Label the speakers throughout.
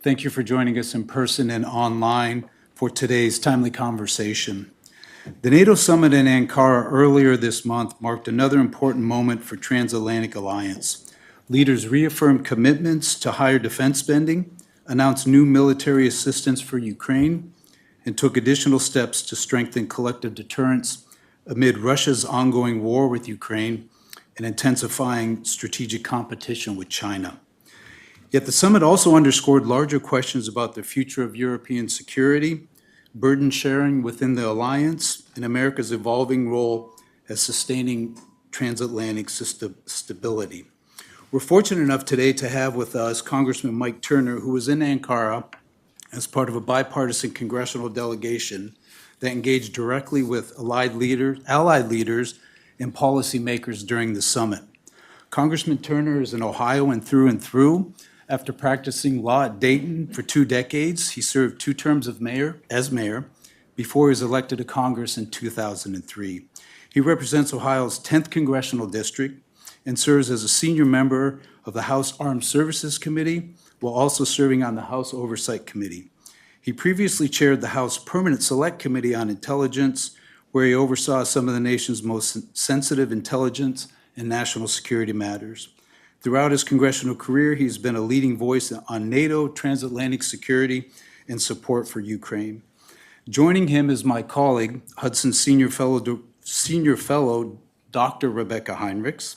Speaker 1: Thank you for joining us in person and online for today's timely conversation. The NATO summit in Ankara earlier this month marked another important moment for transatlantic alliance. Leaders reaffirmed commitments to higher defense spending, announced new military assistance for Ukraine, and took additional steps to strengthen collective deterrence amid Russia's ongoing war with Ukraine and intensifying strategic competition with China. Yet the summit also underscored larger questions about the future of European security, burden sharing within the alliance, and America's evolving role as sustaining transatlantic stability. We're fortunate enough today to have with us Congressman Mike Turner, who was in Ankara as part of a bipartisan congressional delegation that engaged directly with allied leaders and policymakers during the summit. Congressman Turner is an Ohioan through and through. After practicing law at Dayton for 2 decades, he served 2 terms as mayor before he was elected to Congress in 2003. He represents Ohio's 10th congressional district and serves as a senior member of the House Armed Services Committee while also serving on the House Oversight Committee. He previously chaired the House Permanent Select Committee on Intelligence, where he oversaw some of the nation's most sensitive intelligence and national security matters. Throughout his congressional career, he's been a leading voice on NATO, transatlantic security, and support for Ukraine. Joining him is my colleague, Hudson Senior Fellow Dr. Rebeccah Heinrichs.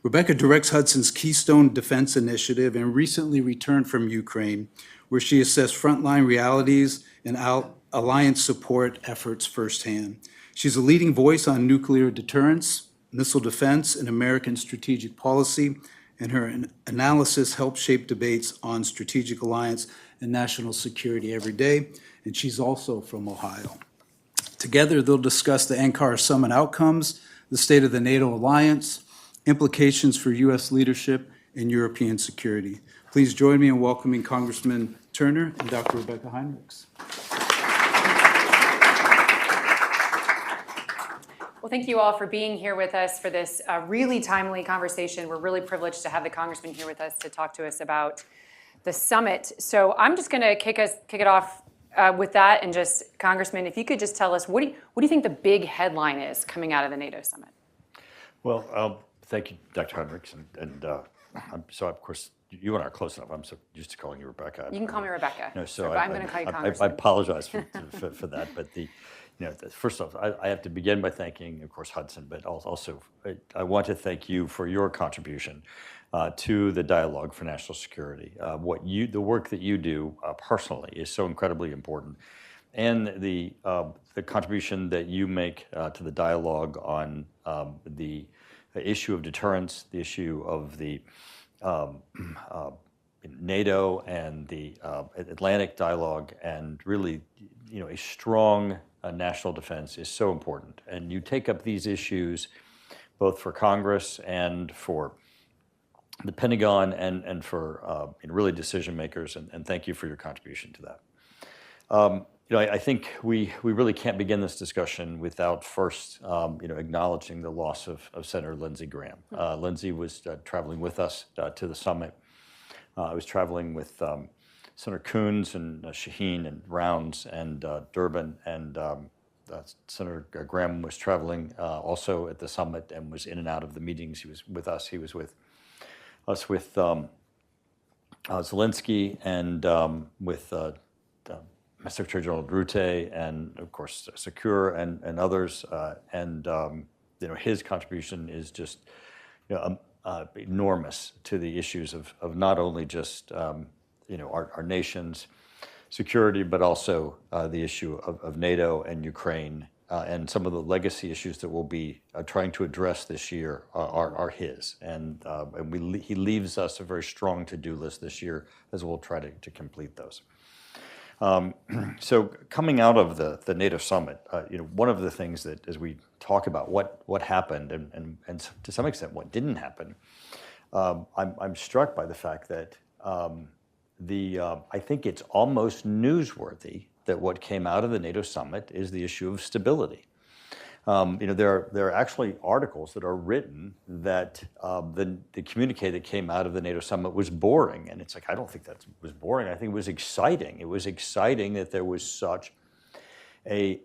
Speaker 1: Rebeccah directs Hudson's Keystone Defense Initiative and recently returned from Ukraine, where she assessed frontline realities and alliance support efforts firsthand. She's a leading voice on nuclear deterrence, missile defense, and American strategic policy, and her analysis helps shape debates on strategic alliance and national security every day, and she's also from Ohio. Together, they'll discuss the Ankara summit outcomes, the state of the NATO alliance, implications for U.S. leadership, and European security. Please join me in welcoming Congressman Turner and Dr. Rebeccah Heinrichs.
Speaker 2: Well, thank you all for being here with us for this really timely conversation. We're really privileged to have the Congressman here with us to talk to us about the summit. So I'm just going to kick it off with that, and just, Congressman, if you could just tell us, what do you think the big headline is coming out of the NATO summit?
Speaker 3: Well, thank you, Dr. Heinrichs, so of course you and I are close enough. I'm so used to calling you Rebeccah.
Speaker 2: You can call me Rebeccah.
Speaker 3: No,
Speaker 2: but I'm going to call you Congressman.
Speaker 3: I apologize for that, but first off, I have to begin by thanking, of course, Hudson, but also I want to thank you for your contribution to the dialogue for national security. The work that you do personally is so incredibly important, and the contribution that you make to the dialogue on the issue of deterrence, the issue of the NATO and the Atlantic dialogue, and really, a strong national defense is so important. And you take up these issues both for Congress and for the Pentagon and for really decision makers, and thank you for your contribution to that. I think we really can't begin this discussion without first, acknowledging the loss of Senator Lindsey Graham. Lindsey was traveling with us to the summit. I was traveling with Senator Coons and Shaheen and Rounds and Durbin, and Senator Graham was traveling also at the summit and was in and out of the meetings. He was with us. He was with us with Zelensky and with Secretary General Rute and, of course, Secure and others. His contribution is just enormous to the issues of not only just our nation's security, but also the issue of NATO and Ukraine, and some of the legacy issues that we'll be trying to address this year are his. And he leaves us a very strong to-do list this year as we'll try to complete those. So coming out of the NATO summit, one of the things that, as we talk about what happened and to some extent what didn't happen, I'm struck by the fact that I think it's almost newsworthy that what came out of the NATO summit is the issue of stability. There are actually articles that are written that the communique that came out of the NATO summit was boring. And it's like, I don't think that was boring. I think it was exciting. It was exciting that there was such a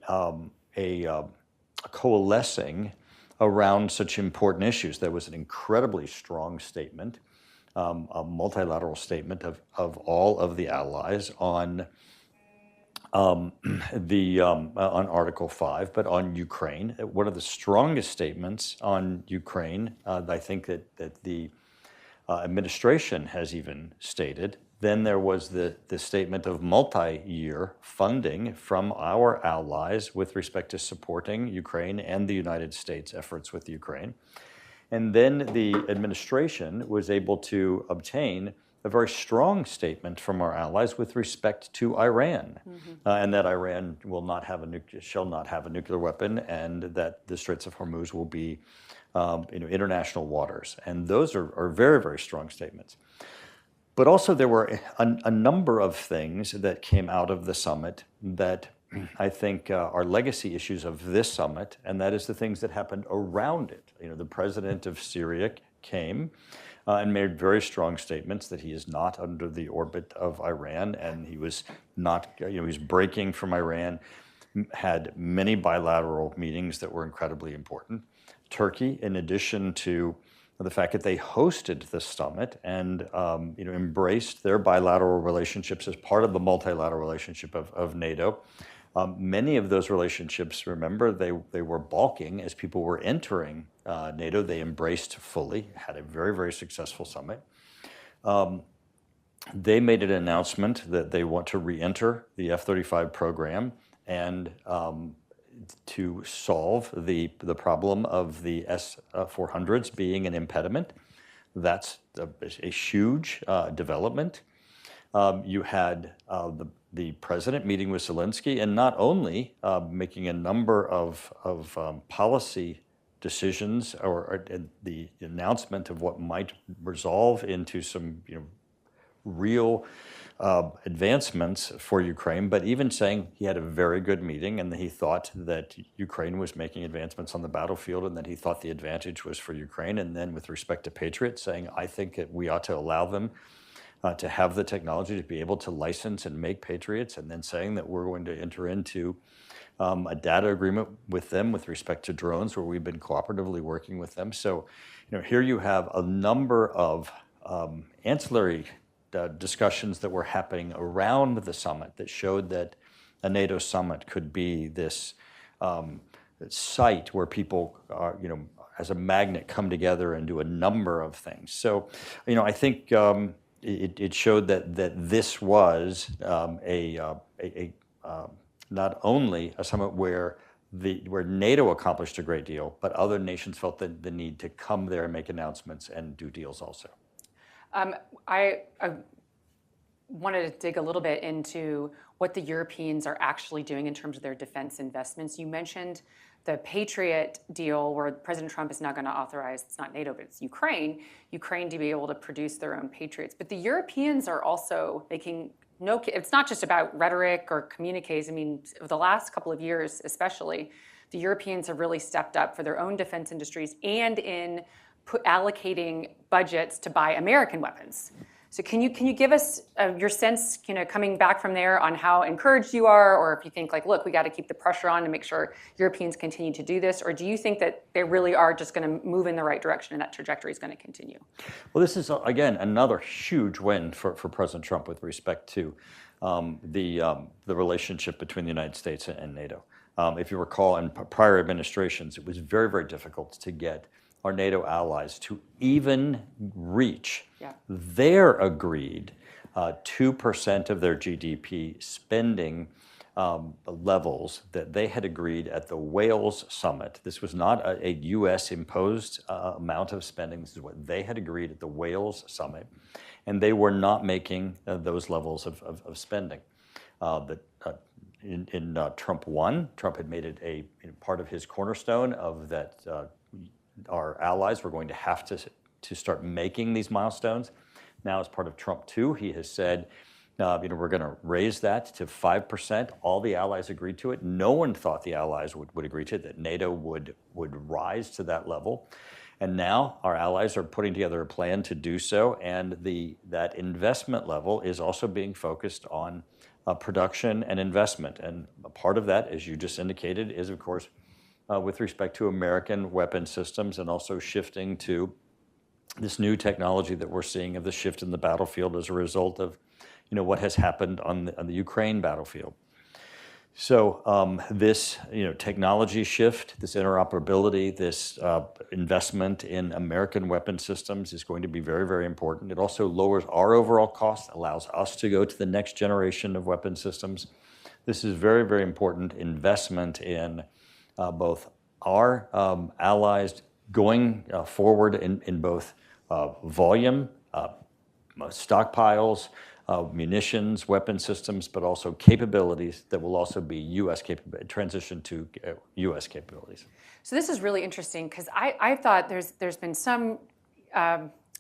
Speaker 3: coalescing around such important issues. There was an incredibly strong statement, a multilateral statement of all of the allies on on Article 5, but on Ukraine. One of the strongest statements on Ukraine, I think that the administration has even stated. Then there was the statement of multi-year funding from our allies with respect to supporting Ukraine and the United States' efforts with Ukraine. And then the administration was able to obtain a very strong statement from our allies with respect to Iran, and that Iran shall not have a nuclear weapon, and that the Straits of Hormuz will be international waters. And those are very, very strong statements. But also there were a number of things that came out of the summit that I think are legacy issues of this summit, and that is the things that happened around it. The president of Syria came and made very strong statements that he is not under the orbit of Iran, and he was not, he was breaking from Iran, had many bilateral meetings that were incredibly important. Turkey, in addition to the fact that they hosted the summit and embraced their bilateral relationships as part of the multilateral relationship of NATO. Many of those relationships, remember, they were balking as people were entering NATO. They embraced fully, had a very, very successful summit. They made an announcement that they want to re-enter the F-35 program and to solve the problem of the S-400s being an impediment. That's a huge development. You had the president meeting with Zelensky, and not only making a number of policy decisions or the announcement of what might resolve into some real advancements for Ukraine, but even saying he had a very good meeting and that he thought that Ukraine was making advancements on the battlefield and that he thought the advantage was for Ukraine. And then with respect to Patriots, saying, I think that we ought to allow them to have the technology to be able to license and make Patriots, and then saying that we're going to enter into a data agreement with them with respect to drones, where we've been cooperatively working with them. So, here you have a number of ancillary discussions that were happening around the summit that showed that a NATO summit could be this site where people are, as a magnet, come together and do a number of things. So, I think it showed that this was not only a summit where NATO accomplished a great deal, but other nations felt the need to come there and make announcements and do deals also.
Speaker 2: I wanted to dig a little bit into what the Europeans are actually doing in terms of their defense investments. You mentioned the Patriot deal, where President Trump is now going to authorize, it's not NATO, but it's Ukraine to be able to produce their own Patriots. But the Europeans are also making it's not just about rhetoric or communiques. I mean, over the last couple of years, especially, the Europeans have really stepped up for their own defense industries and in allocating budgets to buy American weapons. So can you give us your sense, coming back from there, on how encouraged you are, or if you think look, we got to keep the pressure on to make sure Europeans continue to do this, or do you think that they really are just going to move in the right direction and that trajectory is going to continue?
Speaker 3: Well, this is again another huge win for President Trump with respect to the relationship between the United States and NATO. If you recall, in prior administrations, it was very, very difficult to get our NATO allies to even reach their agreed 2% of their GDP spending levels that they had agreed at the Wales summit. This was not a U.S. imposed amount of spending. This is what they had agreed at the Wales summit. And they were not making those levels of spending. In Trump 1, Trump had made it a part of his cornerstone of that our allies were going to have to start making these milestones. Now, as part of Trump 2, he has said We're going to raise that to 5%. All the allies agreed to it. No one thought the allies would agree to it, that NATO would rise to that level. And now our allies are putting together a plan to do so, and that investment level is also being focused on production and investment. And a part of that, as you just indicated, is, of course, with respect to American weapon systems, and also shifting to this new technology that we're seeing of the shift in the battlefield as a result of what has happened on the Ukraine battlefield. So this technology shift, this interoperability, this investment in American weapon systems is going to be very, very important. It also lowers our overall costs, allows us to go to the next generation of weapon systems. This is very, very important investment in both our allies going forward in both volume, stockpiles, munitions, weapon systems, but also capabilities that will also be U.S. transition to U.S. capabilities.
Speaker 2: So this is really interesting, because I thought there's been some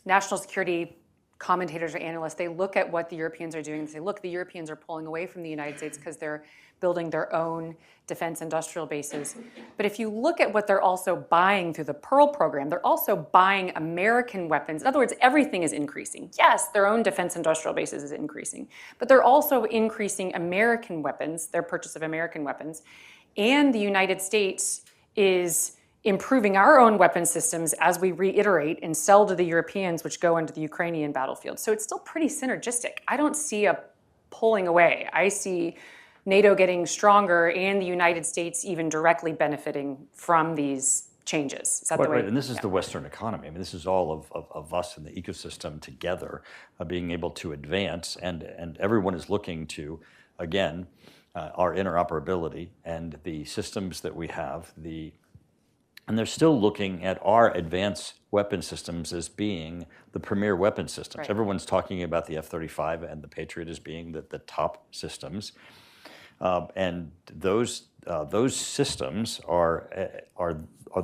Speaker 2: national security commentators or analysts, they look at what the Europeans are doing and say, look, the Europeans are pulling away from the United States because they're building their own defense industrial bases. But if you look at what they're also buying through the Pearl program, they're also buying American weapons. In other words, everything is increasing. Yes, their own defense industrial bases is increasing, but they're also increasing American weapons, their purchase of American weapons. And the United States is improving our own weapon systems as we reiterate and sell to the Europeans, which go into the Ukrainian battlefield. So it's still pretty synergistic. I don't see a pulling away. I see NATO getting stronger and the United States even directly benefiting from these changes. Is that the way?
Speaker 3: Right, and this is the Western economy. I mean, this is all of us in the ecosystem together being able to advance, and everyone is looking to, again, our interoperability and the systems that we have, and they're still looking at our advanced weapon systems as being the premier weapon systems.
Speaker 2: Right.
Speaker 3: Everyone's talking about the F-35 and the Patriot as being the top systems. And those systems are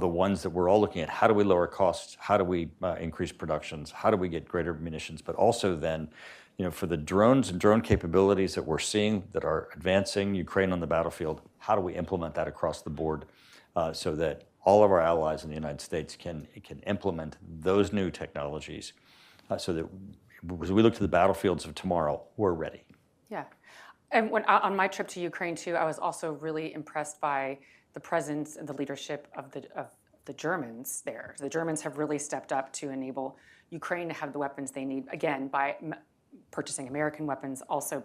Speaker 3: the ones that we're all looking at. How do we lower costs? How do we increase productions? How do we get greater munitions? But also then, for the drones and drone capabilities that we're seeing that are advancing Ukraine on the battlefield, how do we implement that across the board so that all of our allies in the United States can implement those new technologies so that as we look to the battlefields of tomorrow, we're ready.
Speaker 2: Yeah. And on my trip to Ukraine too, I was also really impressed by the presence and the leadership of the Germans there. The Germans have really stepped up to enable Ukraine to have the weapons they need, again, by purchasing American weapons also.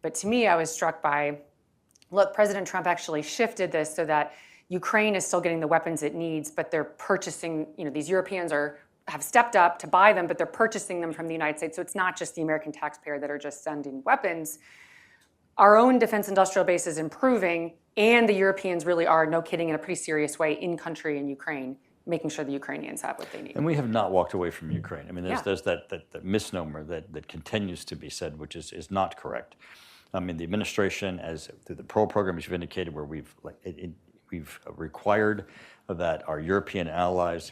Speaker 2: But to me, I was struck by, look, President Trump actually shifted this so that Ukraine is still getting the weapons it needs, but they're purchasing, these Europeans have stepped up to buy them, but they're purchasing them from the United States. So it's not just the American taxpayer that are just sending weapons. Our own defense industrial base is improving, and the Europeans really are, no kidding, in a pretty serious way, in country in Ukraine, making sure the Ukrainians have what they need.
Speaker 3: And we have not walked away from Ukraine. I mean, there's that misnomer that continues to be said, which is not correct. I mean, the administration, through the Pearl program, as you've indicated, where we've required that our European allies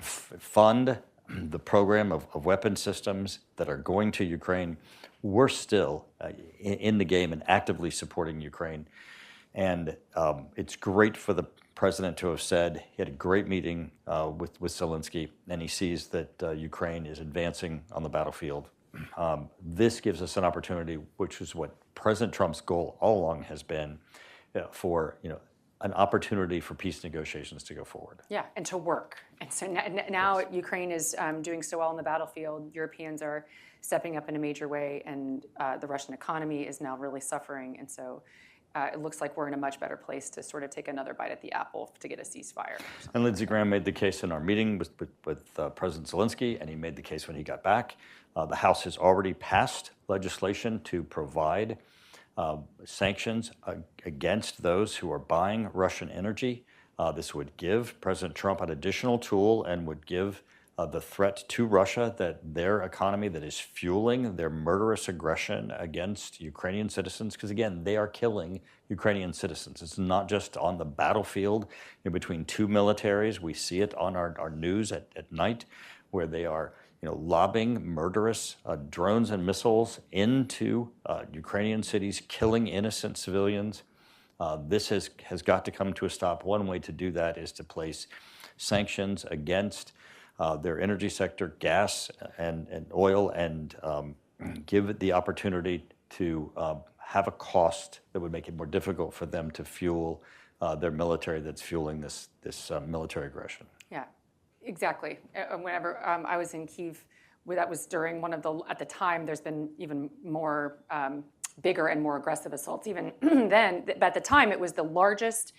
Speaker 3: fund the program of weapon systems that are going to Ukraine. We're still in the game and actively supporting Ukraine. And it's great for the president to have said, he had a great meeting with Zelensky, and he sees that Ukraine is advancing on the battlefield. This gives us an opportunity, which is what President Trump's goal all along has been, for an opportunity for peace negotiations to go forward.
Speaker 2: Yeah, and to work. And so now yes. Ukraine is doing so well on the battlefield. Europeans are stepping up in a major way, and the Russian economy is now really suffering. And so it looks like we're in a much better place to sort of take another bite at the apple to get a ceasefire.
Speaker 3: And Lindsey Graham made the case in our meeting with President Zelensky, and he made the case when he got back. The House has already passed legislation to provide sanctions against those who are buying Russian energy. This would give President Trump an additional tool and would give the threat to Russia that their economy that is fueling their murderous aggression against Ukrainian citizens, because again, they are killing Ukrainian citizens. It's not just on the battlefield in between two militaries. We see it on our news at night, where they are lobbing murderous drones and missiles into Ukrainian cities, killing innocent civilians. This has got to come to a stop. One way to do that is to place sanctions against their energy sector, gas and oil, and give it the opportunity to have a cost that would make it more difficult for them to fuel their military that's fueling this military aggression.
Speaker 2: Yeah, exactly. Whenever I was in Kyiv, that was during one of the, at the time, there's been even more bigger and more aggressive assaults even then. But at the time, it was the largest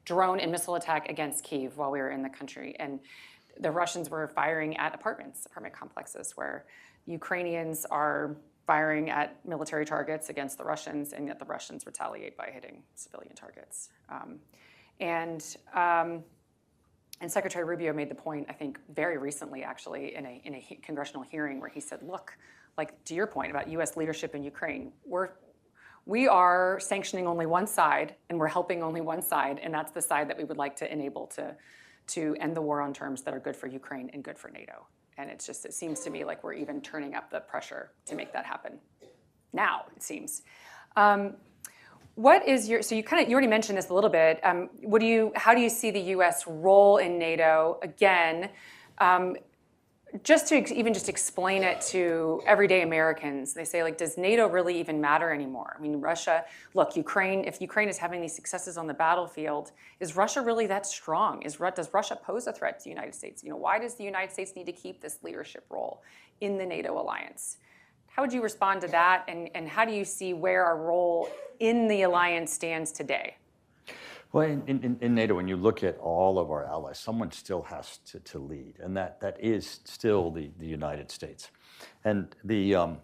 Speaker 2: drone and missile attack against Kyiv while we were in the country. And the Russians were firing at apartment complexes where Ukrainians are firing at military targets against the Russians, and yet the Russians retaliate by hitting civilian targets. And Secretary Rubio made the point, I think, very recently, actually, in a congressional hearing where he said, look, like to your point about U.S. leadership in Ukraine, we are sanctioning only one side, and we're helping only one side, and that's the side that we would like to enable to end the war on terms that are good for Ukraine and good for NATO. And it seems to me like we're even turning up the pressure to make that happen. Now, it seems. What is your, so you already mentioned this a little bit. How do you see the U.S. role in NATO? Again, just to explain it to everyday Americans, they say, like, does NATO really even matter anymore? I mean, Russia, look, if Ukraine is having these successes on the battlefield, is Russia really that strong? Does Russia pose a threat to the United States? Why does the United States need to keep this leadership role in the NATO alliance? How would you respond to that, and how do you see where our role in the alliance stands today?
Speaker 3: Well, in NATO, when you look at all of our allies, someone still has to lead, and that is still the United States. And when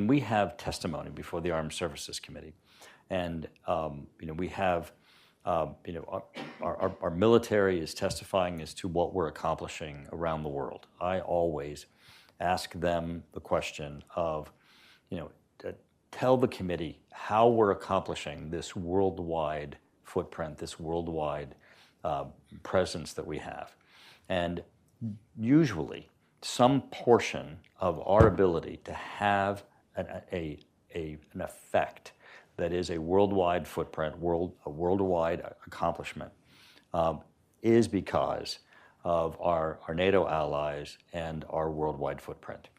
Speaker 3: we have testimony before the Armed Services Committee, and we have our military is testifying as to what we're accomplishing around the world, I always ask them the question of, tell the committee how we're accomplishing this worldwide footprint, this worldwide presence that we have. And usually some portion of our ability to have an effect that is a worldwide footprint, a worldwide accomplishment, is because of our NATO allies and our worldwide footprint.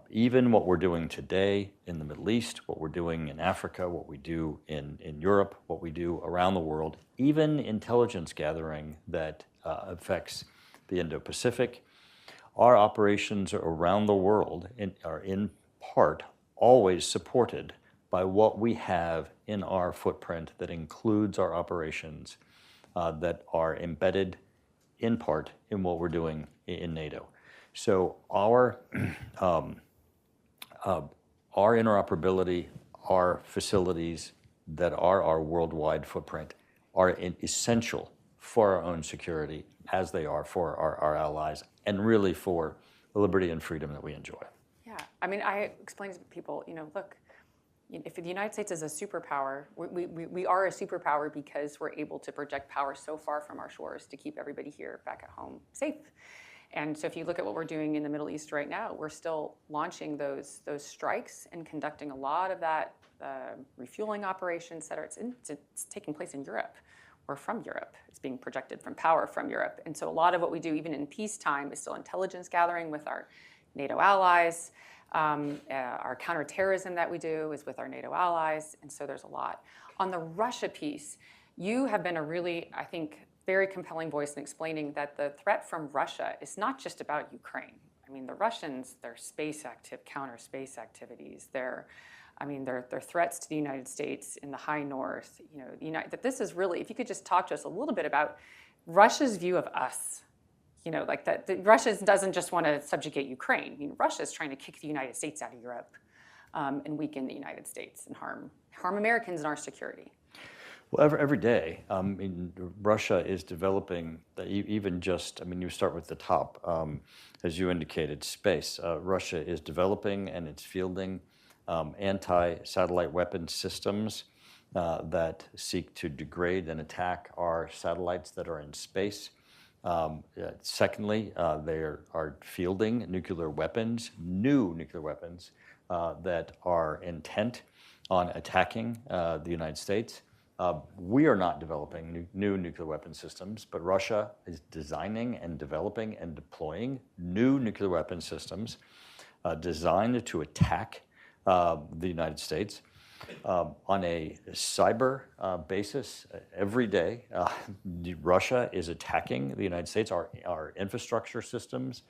Speaker 3: Even what we're doing today in the Middle East, what we're doing in Africa, what we do in Europe, what we do around the world, even intelligence gathering that affects the Indo-Pacific, our operations around the world are in part always supported by what we have in our footprint that includes our operations that are embedded in part in what we're doing in NATO. So our interoperability, our facilities that are our worldwide footprint are essential for our own security as they are for our allies and really for the liberty and freedom that we enjoy.
Speaker 2: Yeah, I mean, I explain to people, look, if the United States is a superpower, we are a superpower because we're able to project power so far from our shores to keep everybody here back at home safe. And so if you look at what we're doing in the Middle East right now, we're still launching those strikes and conducting a lot of that refueling operations that it's taking place in Europe or from Europe. It's being projected from power from Europe. And so a lot of what we do, even in peacetime, is still intelligence gathering with our NATO allies. Our counterterrorism that we do is with our NATO allies, and so there's a lot. On the Russia piece, you have been a really, I think, very compelling voice in explaining that the threat from Russia is not just about Ukraine. I mean, the Russians, their counter space activities, their threats to the United States in the high north. That this is really, if you could just talk to us a little bit about Russia's view of us. Like that Russia doesn't just want to subjugate Ukraine. I mean, Russia is trying to kick the United States out of Europe and weaken the United States and harm Americans and our security.
Speaker 3: Well, every day, Russia is developing, you start with the top, as you indicated, space. Russia is developing and it's fielding anti-satellite weapon systems that seek to degrade and attack our satellites that are in space. Secondly, they are fielding nuclear weapons, new nuclear weapons that are intent on attacking the United States. We are not developing new nuclear weapon systems, but Russia is designing and developing and deploying new nuclear weapon systems designed to attack the United States on a cyber basis. Every day, Russia is attacking the United States, our infrastructure systems,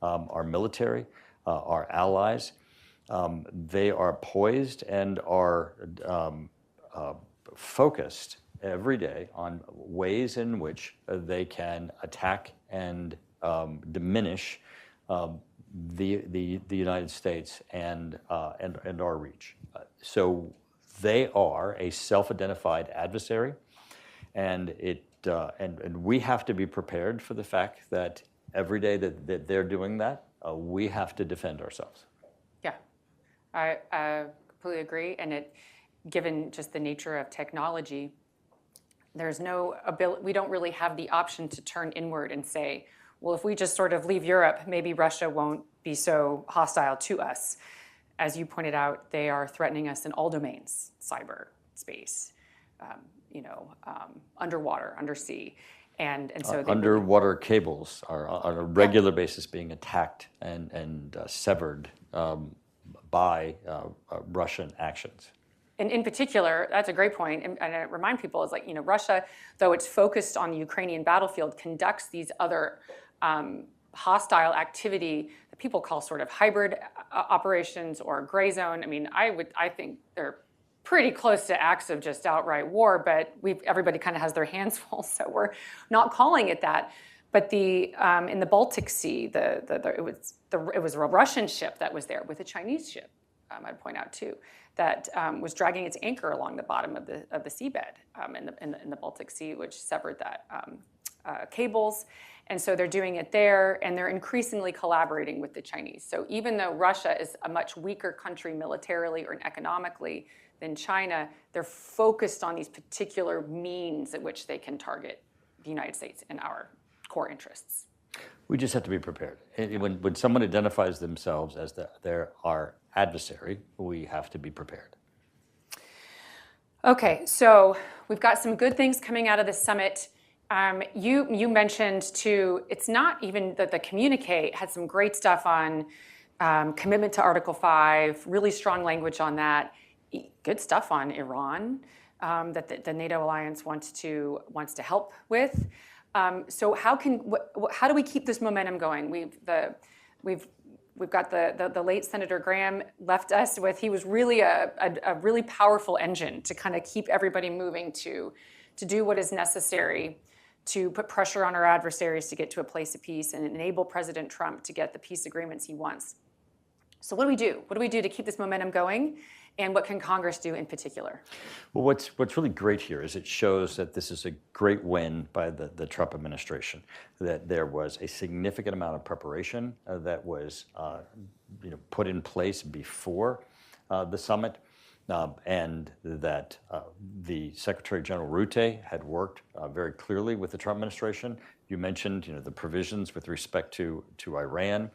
Speaker 3: our military, our allies. They are poised and are focused every day on ways in which they can attack and diminish the United States and our reach. So they are a self-identified adversary, and we have to be prepared for the fact that every day that they're doing that, we have to defend ourselves.
Speaker 2: Yeah, I completely agree. And given just the nature of technology, there's no ability, we don't really have the option to turn inward and say, well, if we just sort of leave Europe, maybe Russia won't be so hostile to us. As you pointed out, they are threatening us in all domains: cyber, space, underwater, undersea. And so
Speaker 3: underwater cables are on a regular basis being attacked and severed by Russian actions.
Speaker 2: And in particular, that's a great point. And I remind people is Russia, though it's focused on the Ukrainian battlefield, conducts these other hostile activity that people call sort of hybrid operations or gray zone. I mean, I think they're pretty close to acts of just outright war, but everybody kind of has their hands full, so we're not calling it that. But in the Baltic Sea, it was a Russian ship that was there with a Chinese ship. I'd point out too that was dragging its anchor along the bottom of the seabed in the Baltic Sea, which severed that cables. And so they're doing it there, and they're increasingly collaborating with the Chinese. So even though Russia is a much weaker country militarily or economically than China, they're focused on these particular means at which they can target the United States and our core interests.
Speaker 3: We just have to be prepared. When someone identifies themselves as our adversary, we have to be prepared.
Speaker 2: Okay, so we've got some good things coming out of this summit. You mentioned too, it's not even that the communique had some great stuff on commitment to Article 5, really strong language on that, good stuff on Iran that the NATO alliance wants to help with. So how do we keep this momentum going? We've got the late Senator Graham left us with, he was really a really powerful engine to kind of keep everybody moving to do what is necessary to put pressure on our adversaries to get to a place of peace and enable President Trump to get the peace agreements he wants. So what do we do? What do we do to keep this momentum going? And what can Congress do in particular?
Speaker 3: Well, what's really great here is it shows that this is a great win by the Trump administration, that there was a significant amount of preparation that was put in place before the summit, and that the Secretary General Rutte had worked very clearly with the Trump administration. You mentioned the provisions with respect to Iran,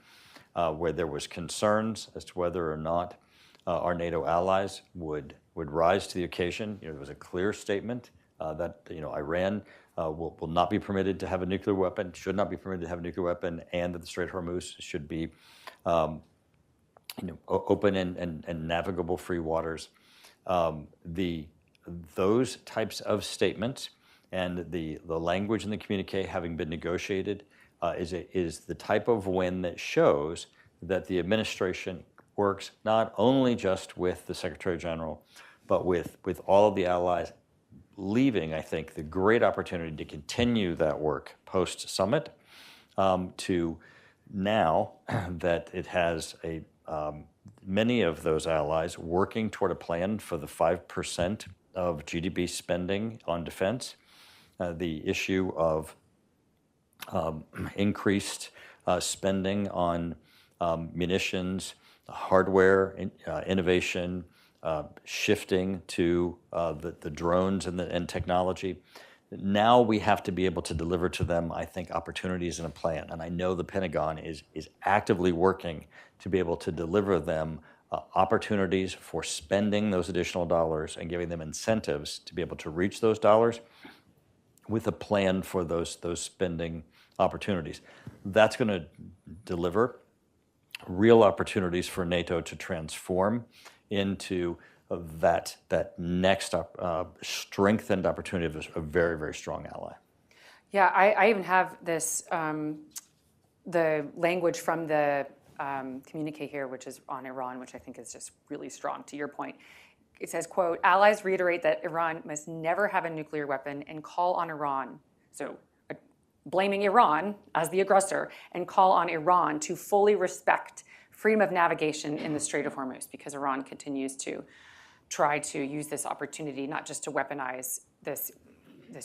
Speaker 3: where there was concerns as to whether or not our NATO allies would rise to the occasion. There was a clear statement that Iran will not be permitted to have a nuclear weapon, should not be permitted to have a nuclear weapon, and that the Strait of Hormuz should be open and navigable free waters. Those types of statements and the language in the communique having been negotiated is the type of win that shows that the administration works not only just with the Secretary General, but with all of the allies, leaving, I think, the great opportunity to continue that work post-summit, to now that it has many of those allies working toward a plan for the 5% of GDP spending on defense, the issue of increased spending on munitions, hardware innovation, shifting to the drones and technology. Now we have to be able to deliver to them, I think, opportunities in a plan. And I know the Pentagon is actively working to be able to deliver them opportunities for spending those additional dollars and giving them incentives to be able to reach those dollars with a plan for those spending opportunities. That's going to deliver real opportunities for NATO to transform into that next strengthened opportunity of a very, very strong ally.
Speaker 2: Yeah, I even have this, the language from the communique here, which is on Iran, which I think is just really strong, to your point. It says, quote, allies reiterate that Iran must never have a nuclear weapon and call on Iran, so blaming Iran as the aggressor, and call on Iran to fully respect freedom of navigation in the Strait of Hormuz, because Iran continues to try to use this opportunity not just to weaponize this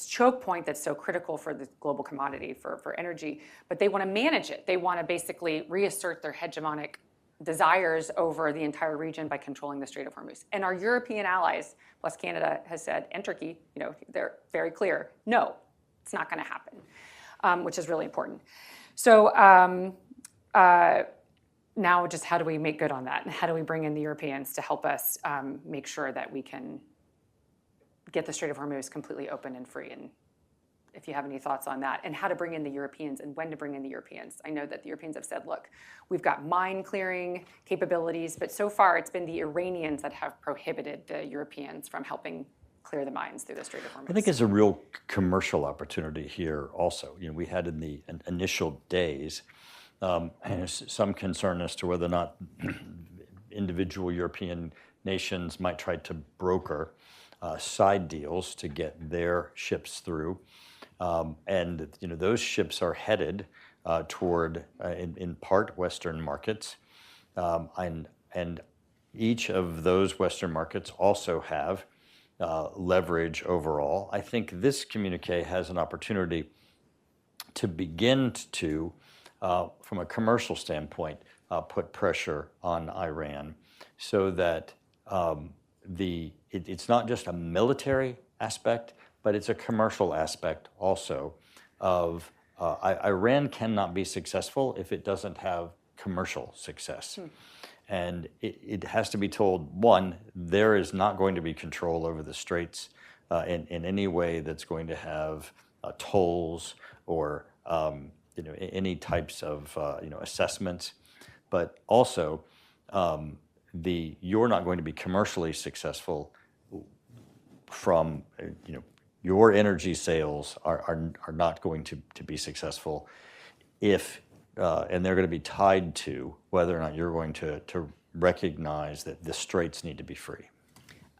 Speaker 2: choke point that's so critical for the global commodity for energy, but they want to manage it. They want to basically reassert their hegemonic desires over the entire region by controlling the Strait of Hormuz. And our European allies, plus Canada, has said, and Turkey, they're very clear, no, it's not going to happen, which is really important. So now just how do we make good on that? And how do we bring in the Europeans to help us make sure that we can get the Strait of Hormuz completely open and free? And if you have any thoughts on that, and how to bring in the Europeans and when to bring in the Europeans. I know that the Europeans have said, look, we've got mine clearing capabilities, but so far it's been the Iranians that have prohibited the Europeans from helping clear the mines through the Strait of Hormuz.
Speaker 3: I think it's a real commercial opportunity here also. We had in the initial days some concern as to whether or not individual European nations might try to broker side deals to get their ships through. And those ships are headed toward, in part, Western markets. And each of those Western markets also have leverage overall. I think this communique has an opportunity to begin to, from a commercial standpoint, put pressure on Iran so that it's not just a military aspect, but it's a commercial aspect also of Iran cannot be successful if it doesn't have commercial success. And it has to be told, one, there is not going to be control over the straits in any way that's going to have tolls or any types of assessments, but also you're not going to be commercially successful from your energy sales are not going to be successful if and they're going to be tied to whether or not you're going to recognize that the straits need to be free.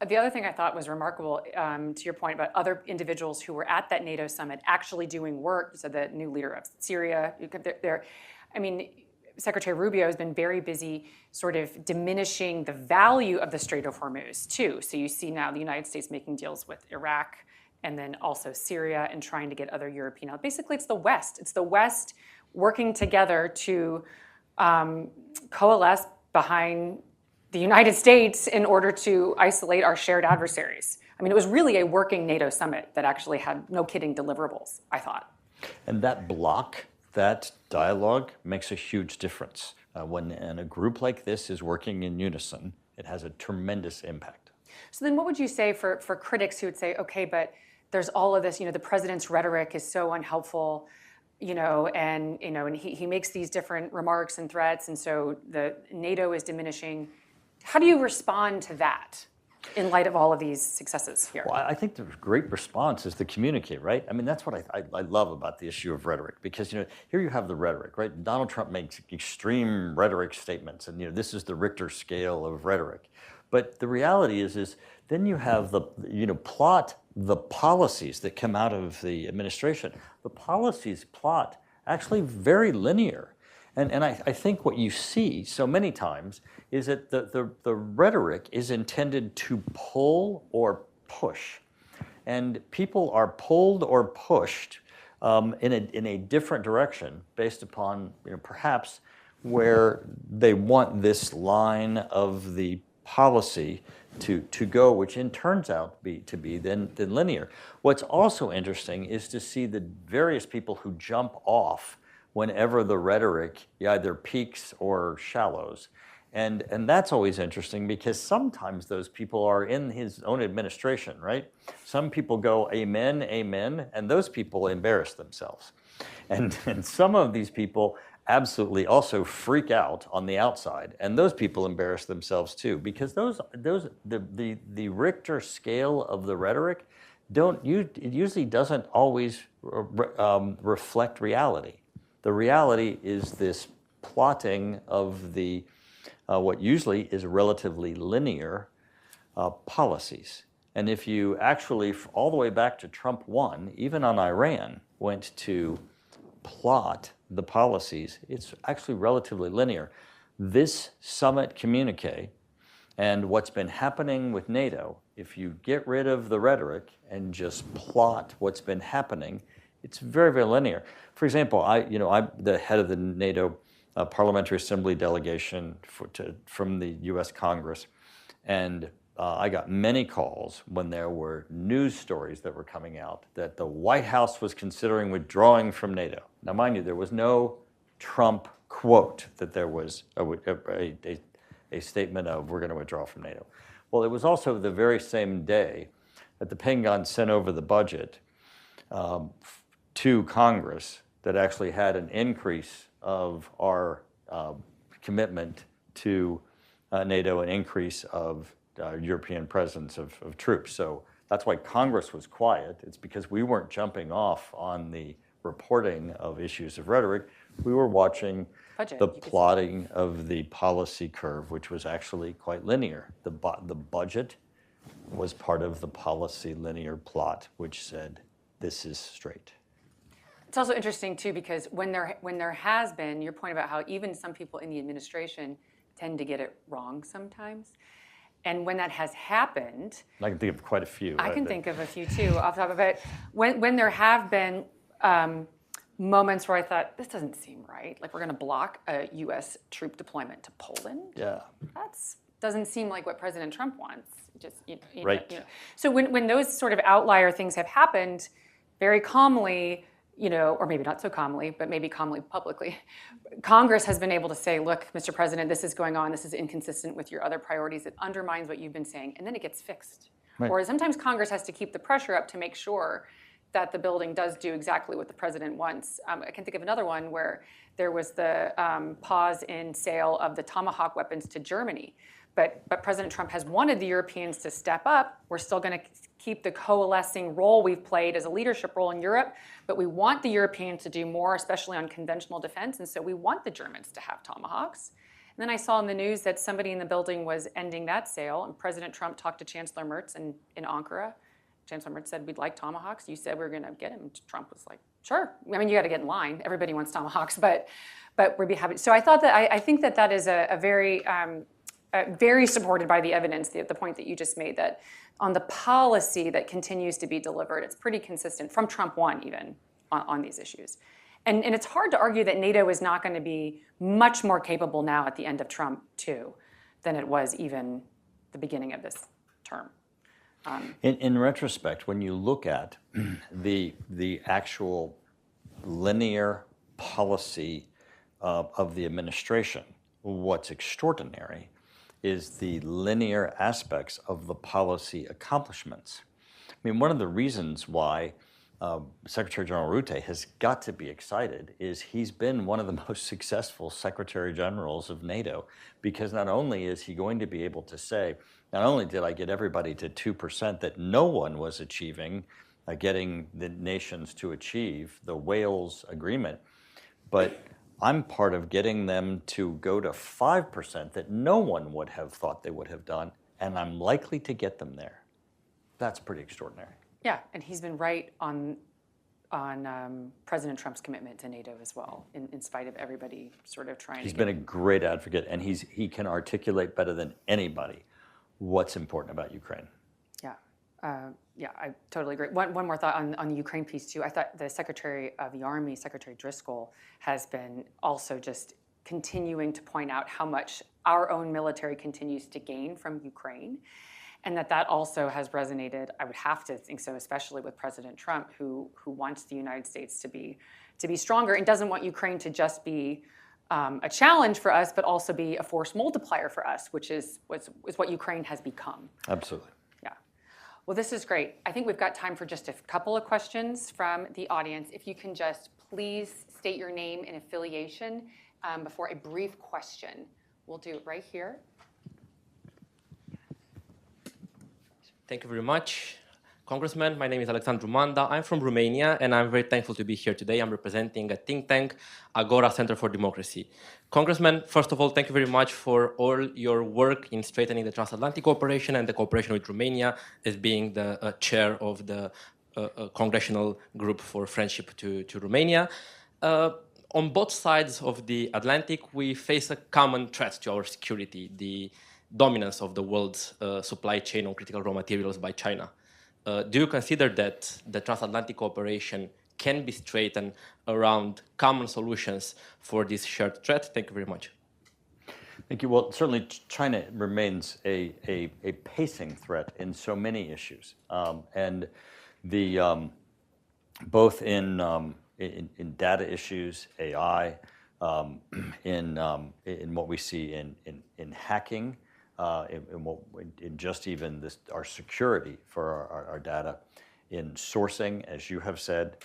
Speaker 2: The other thing I thought was remarkable, to your point about other individuals who were at that NATO summit actually doing work. So the new leader of Syria, Secretary Rubio has been very busy sort of diminishing the value of the Strait of Hormuz too. So you see now the United States making deals with Iraq and then also Syria and trying to get other European. Basically, it's the West. It's the West working together to coalesce behind the United States in order to isolate our shared adversaries. It was really a working NATO summit that actually had, no kidding, deliverables, I thought.
Speaker 3: And that dialogue makes a huge difference. When a group like this is working in unison, it has a tremendous impact.
Speaker 2: So then what would you say for critics who would say, okay, but there's all of this, the president's rhetoric is so unhelpful, and he makes these different remarks and threats, and so the NATO is diminishing. How do you respond to that in light of all of these successes here?
Speaker 3: Well, I think the great response is to communicate, right? That's what I love about the issue of rhetoric, because here you have the rhetoric, right? Donald Trump makes extreme rhetoric statements, and this is the Richter scale of rhetoric. But the reality is then you have plot the policies that come out of the administration. The policies plot actually very linear. And I think what you see so many times is that the rhetoric is intended to pull or push. And people are pulled or pushed in a different direction based upon perhaps where they want this line of the policy to go, which in turns out to be then linear. What's also interesting is to see the various people who jump off whenever the rhetoric either peaks or shallows. And that's always interesting because sometimes those people are in his own administration, right? Some people go, amen, amen, and those people embarrass themselves. And some of these people absolutely also freak out on the outside, and those people embarrass themselves too, because the Richter scale of the rhetoric it usually doesn't always reflect reality. The reality is this plotting of the what usually is relatively linear policies. And if you actually, all the way back to Trump 1, even on Iran, went to plot the policies, it's actually relatively linear. This summit communique and what's been happening with NATO, if you get rid of the rhetoric and just plot what's been happening, it's very, very linear. For example, I'm the head of the NATO Parliamentary Assembly delegation from the U.S. Congress, and I got many calls when there were news stories that were coming out that the White House was considering withdrawing from NATO. Now, mind you, there was no Trump quote that there was a statement of we're going to withdraw from NATO. Well, it was also the very same day that the Pentagon sent over the budget to Congress that actually had an increase of our commitment to NATO, an increase of European presence of troops. So that's why Congress was quiet. It's because we weren't jumping off on the reporting of issues of rhetoric. We were watching the plotting of the policy curve, which was actually quite linear. The budget was part of the policy linear plot, which said, this is straight.
Speaker 2: It's also interesting too, because when there has been, your point about how even some people in the administration tend to get it wrong sometimes. And when that has happened,
Speaker 3: I can think of quite a few.
Speaker 2: I can think of a few too off the top of it. When there have been moments where I thought, this doesn't seem right. Like we're going to block a U.S. troop deployment to Poland.
Speaker 3: Yeah.
Speaker 2: That doesn't seem like what President Trump wants. Just
Speaker 3: right.
Speaker 2: So when those sort of outlier things have happened, very calmly, or maybe not so calmly, but maybe calmly publicly, Congress has been able to say, look, Mr. President, this is going on. This is inconsistent with your other priorities. It undermines what you've been saying. And then it gets fixed. Right. Or sometimes Congress has to keep the pressure up to make sure that the building does do exactly what the president wants. I can think of another one where there was the pause in sale of the Tomahawk weapons to Germany. But President Trump has wanted the Europeans to step up. We're still going to keep the coalescing role we've played as a leadership role in Europe, but we want the Europeans to do more, especially on conventional defense, and so we want the Germans to have Tomahawks. And then I saw in the news that somebody in the building was ending that sale, and President Trump talked to Chancellor Merz in Ankara. Chancellor Merz said, we'd like Tomahawks. You said we were going to get them. Trump was like, sure. I mean, you got to get in line. Everybody wants Tomahawks, but we'd be happy. So I thought that I think that is a very very supported by the evidence, the point that you just made, that on the policy that continues to be delivered, it's pretty consistent from Trump 1 even on these issues. And it's hard to argue that NATO is not going to be much more capable now at the end of Trump 2 than it was even the beginning of this term.
Speaker 3: In retrospect, when you look at the actual linear policy of the administration, what's extraordinary is the linear aspects of the policy accomplishments. I mean, one of the reasons why Secretary General Rutte has got to be excited is he's been one of the most successful Secretary Generals of NATO, because not only is he going to be able to say, not only did I get everybody to 2% that no one was achieving, getting the nations to achieve the Wales Agreement, but I'm part of getting them to go to 5% that no one would have thought they would have done, and I'm likely to get them there. That's pretty extraordinary.
Speaker 2: Yeah, and he's been right on President Trump's commitment to NATO as well, in spite of everybody sort of trying to.
Speaker 3: He's been a great advocate, and he can articulate better than anybody what's important about Ukraine.
Speaker 2: Yeah, I totally agree. One more thought on the Ukraine piece too. I thought the Secretary of the Army, Secretary Driscoll, has been also just continuing to point out how much our own military continues to gain from Ukraine. And that also has resonated, I would have to think so, especially with President Trump, who wants the United States to be stronger and doesn't want Ukraine to just be a challenge for us, but also be a force multiplier for us, which is what Ukraine has become.
Speaker 3: Absolutely.
Speaker 2: Yeah. Well, this is great. I think we've got time for just a couple of questions from the audience. If you can just please state your name and affiliation before a brief question. We'll do it right here.
Speaker 4: Thank you very much. Congressman, my name is Alexandru Manda. I'm from Romania, and I'm very thankful to be here today. I'm representing a think tank, Agora Center for Democracy. Congressman, first of all, thank you very much for all your work in strengthening the transatlantic cooperation and the cooperation with Romania as being the chair of the Congressional Group for Friendship to Romania. On both sides of the Atlantic, we face a common threat to our security, the dominance of the world's supply chain on critical raw materials by China. Do you consider that the transatlantic cooperation can be straightened around common solutions for this shared threat? Thank you very much.
Speaker 3: Thank you. Well, certainly China remains a pacing threat in so many issues, and the both in data issues, AI, in what we see in hacking. In just even this, our security for our data, in sourcing, as you have said.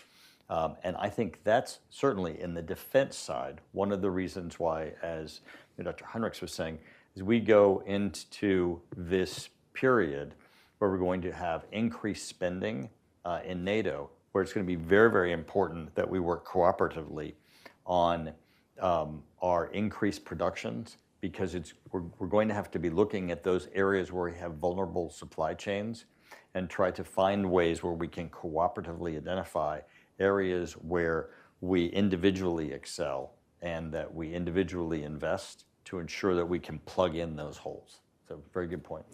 Speaker 3: And I think that's certainly in the defense side, one of the reasons why, as Dr. Heinrichs was saying, is we go into this period where we're going to have increased spending in NATO, where it's going to be very, very important that we work cooperatively on our increased productions, because we're going to have to be looking at those areas where we have vulnerable supply chains and try to find ways where we can cooperatively identify areas where we individually excel and that we individually invest to ensure that we can plug in those holes. So very good point.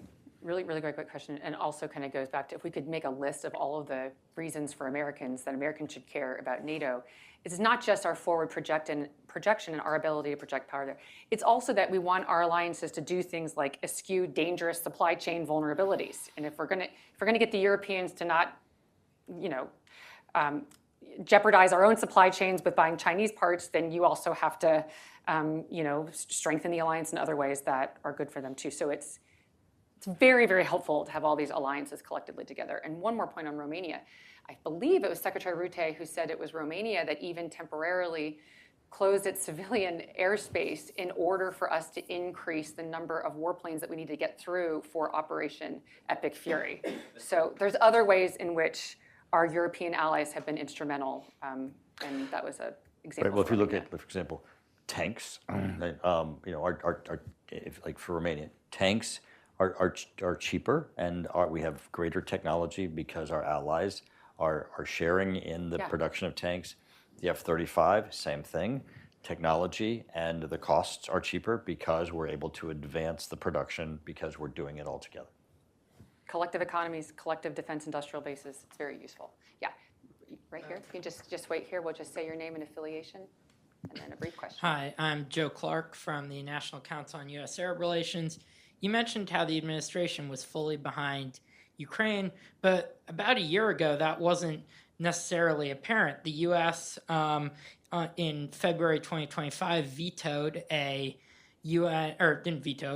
Speaker 2: Really, really great question. And also kind of goes back to, if we could make a list of all of the reasons for Americans that Americans should care about NATO, it's not just our forward projection and our ability to project power there. It's also that we want our alliances to do things like eschew dangerous supply chain vulnerabilities. And if we're gonna get the Europeans to not, jeopardize our own supply chains with buying Chinese parts, then you also have to, strengthen the alliance in other ways that are good for them too. So it's very, very helpful to have all these alliances collectively together. And one more point on Romania. I believe it was Secretary Rutte who said it was Romania that even temporarily closed its civilian airspace in order for us to increase the number of warplanes that we need to get through for Operation Epic Fury. So there's other ways in which our European allies have been instrumental, and that was an example.
Speaker 3: Right. Well, if you look at, for example, tanks, like for Romania, tanks are cheaper, and we have greater technology because our allies are sharing in the production of tanks. The F-35, same thing, technology, and the costs are cheaper because we're able to advance the production because we're doing it all together.
Speaker 2: Collective economies, collective defense industrial bases, it's very useful. Yeah, right here. You can just wait here. We'll just say your name and affiliation, and then a brief question.
Speaker 5: Hi, I'm Joe Clark from the National Council on U.S.-Arab Relations. You mentioned how the administration was fully behind Ukraine, but about a year ago, that wasn't necessarily apparent. The U.S. In February 2025 vetoed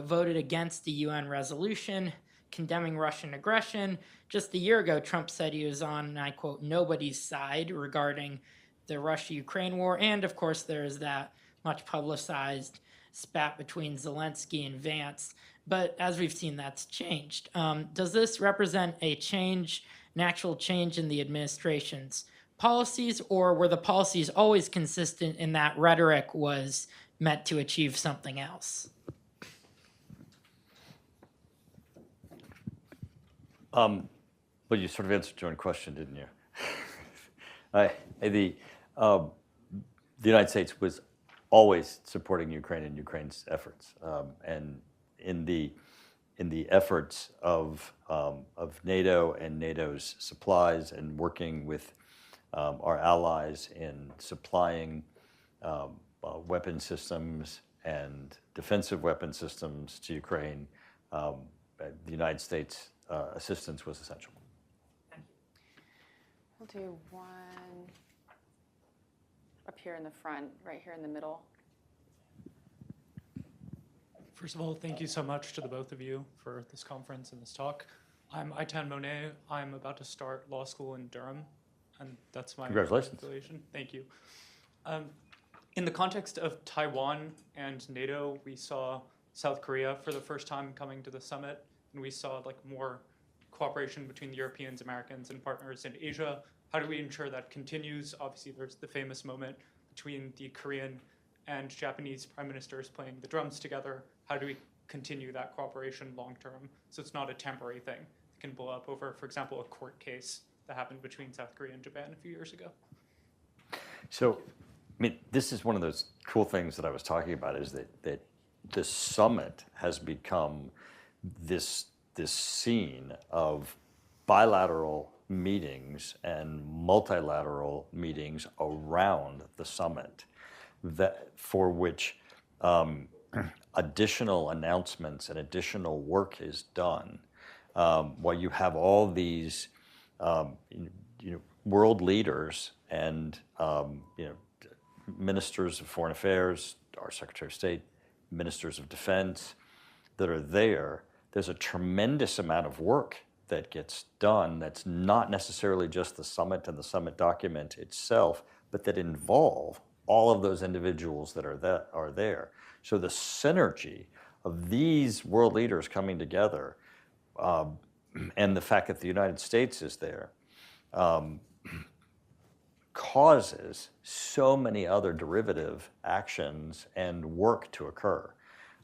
Speaker 5: voted against the UN resolution condemning Russian aggression. Just a year ago, Trump said he was on, and I quote, nobody's side regarding the Russia-Ukraine war. And of course, there's that much publicized spat between Zelensky and Vance. But as we've seen, that's changed. Does this represent a change, an actual change in the administration's policies, or were the policies always consistent in that rhetoric was meant to achieve something else?
Speaker 3: Well, you sort of answered your own question, didn't you? The United States was always supporting Ukraine and Ukraine's efforts, and in the efforts of NATO and NATO's supplies, and working with our allies in supplying weapon systems and defensive weapon systems to Ukraine, the United States assistance was essential.
Speaker 2: We'll do one up here in the front, right here in the middle.
Speaker 6: First of all, thank you so much to the both of you for this conference and this talk. I'm Aitan Monet. I'm about to start law school in Durham, and that's my
Speaker 3: Congratulations.
Speaker 6: affiliation. Thank you. In the context of Taiwan and NATO, we saw South Korea for the first time coming to the summit, and we saw like more cooperation between the Europeans, Americans, and partners in Asia. How do we ensure that continues? Obviously, there's the famous moment between the Korean and Japanese prime ministers playing the drums together. How do we continue that cooperation long term so it's not a temporary thing? It can blow up over, for example, a court case that happened between South Korea and Japan a few years ago.
Speaker 3: So, I mean, this is one of those cool things that I was talking about, is that this summit has become this scene of bilateral meetings and multilateral meetings around the summit, that for which additional announcements and additional work is done, while you have all these world leaders and ministers of foreign affairs, our Secretary of State, ministers of defense that are there. There's a tremendous amount of work that gets done that's not necessarily just the summit and the summit document itself, but that involve all of those individuals that are there. So the synergy of these world leaders coming together, and the fact that the United States is there, causes so many other derivative actions and work to occur.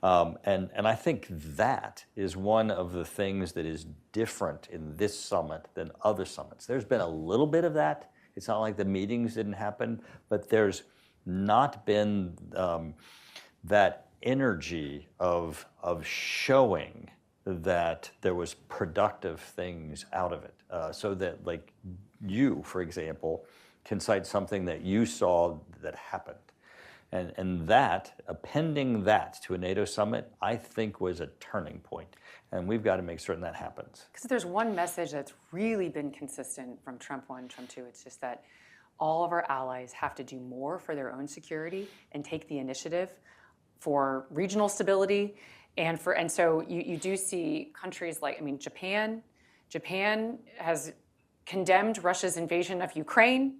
Speaker 3: And I think that is one of the things that is different in this summit than other summits. There's been a little bit of that. It's not like the meetings didn't happen, but there's not been that energy of showing that there was productive things out of it. So that, like, you, for example, can cite something that you saw that happened. And that, appending that to a NATO summit, I think was a turning point. And we've got to make certain that happens.
Speaker 2: Because there's one message that's really been consistent from Trump 1 and Trump 2. It's just that all of our allies have to do more for their own security and take the initiative for regional stability. And so you do see countries like, Japan. Japan has condemned Russia's invasion of Ukraine,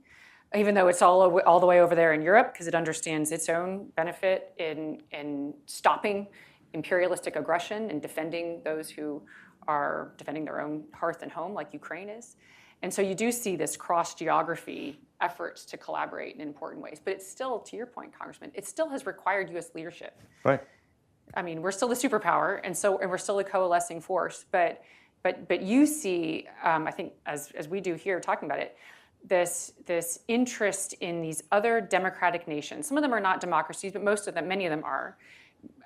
Speaker 2: even though it's all the way over there in Europe, because it understands its own benefit in stopping imperialistic aggression and defending those who are defending their own hearth and home, like Ukraine is. And so you do see this cross-geography efforts to collaborate in important ways. But it's still, to your point, Congressman, it still has required U.S. leadership.
Speaker 3: Right.
Speaker 2: We're still the superpower, and we're still a coalescing force. But you see, I think, as we do here talking about it, this interest in these other democratic nations. Some of them are not democracies, but many of them are.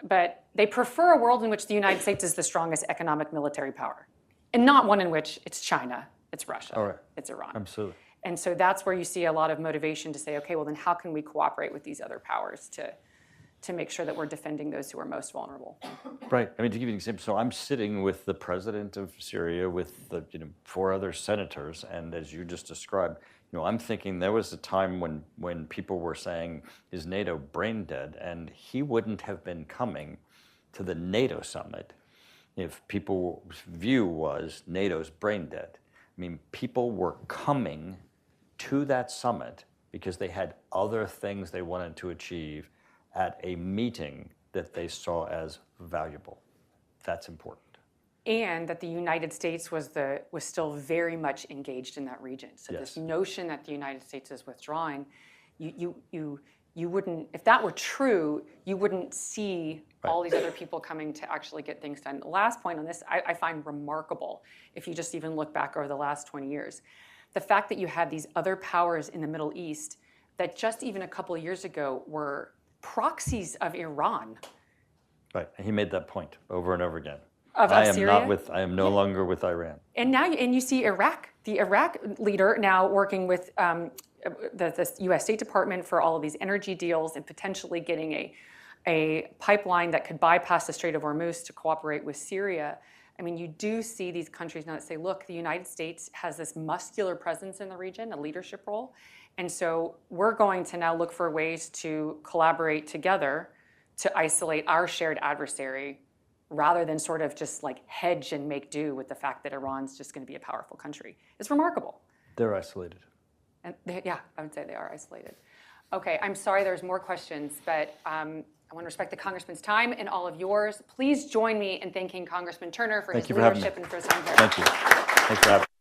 Speaker 2: But they prefer a world in which the United States is the strongest economic military power, and not one in which it's China, it's Russia, it's Iran.
Speaker 3: Absolutely.
Speaker 2: And so that's where you see a lot of motivation to say, okay, well then how can we cooperate with these other powers to make sure that we're defending those who are most vulnerable?
Speaker 3: Right. To give you an example, so I'm sitting with the president of Syria, with the 4 other senators, and as you just described, I'm thinking there was a time when people were saying, is NATO brain dead? And he wouldn't have been coming to the NATO summit if people's view was NATO's brain dead. People were coming to that summit because they had other things they wanted to achieve at a meeting that they saw as valuable. That's important.
Speaker 2: And that the United States was still very much engaged in that region. So
Speaker 3: Yes.
Speaker 2: This notion that the United States is withdrawing, you wouldn't, if that were true, you wouldn't see all these other people coming to actually get things done. The last point on this, I find remarkable, if you just even look back over the last 20 years. The fact that you had these other powers in the Middle East that just even a couple of years ago were proxies of Iran.
Speaker 3: Right. And he made that point over and over again.
Speaker 2: Of Syria?
Speaker 3: I am no longer with Iran.
Speaker 2: And now you see Iraq, the Iraq leader now working with the U.S. State Department for all of these energy deals and potentially getting a pipeline that could bypass the Strait of Hormuz to cooperate with Syria. I mean, you do see these countries now that say, look, the United States has this muscular presence in the region, a leadership role. And so we're going to now look for ways to collaborate together to isolate our shared adversary rather than sort of just like hedge and make do with the fact that Iran's just going to be a powerful country. It's remarkable.
Speaker 3: They're isolated.
Speaker 2: And yeah, I would say they are isolated. Okay, I'm sorry there's more questions, but I want to respect the Congressman's time and all of yours. Please join me in thanking Congressman Turner for his leadership and for his time here.
Speaker 3: Thank you. Thanks for having me.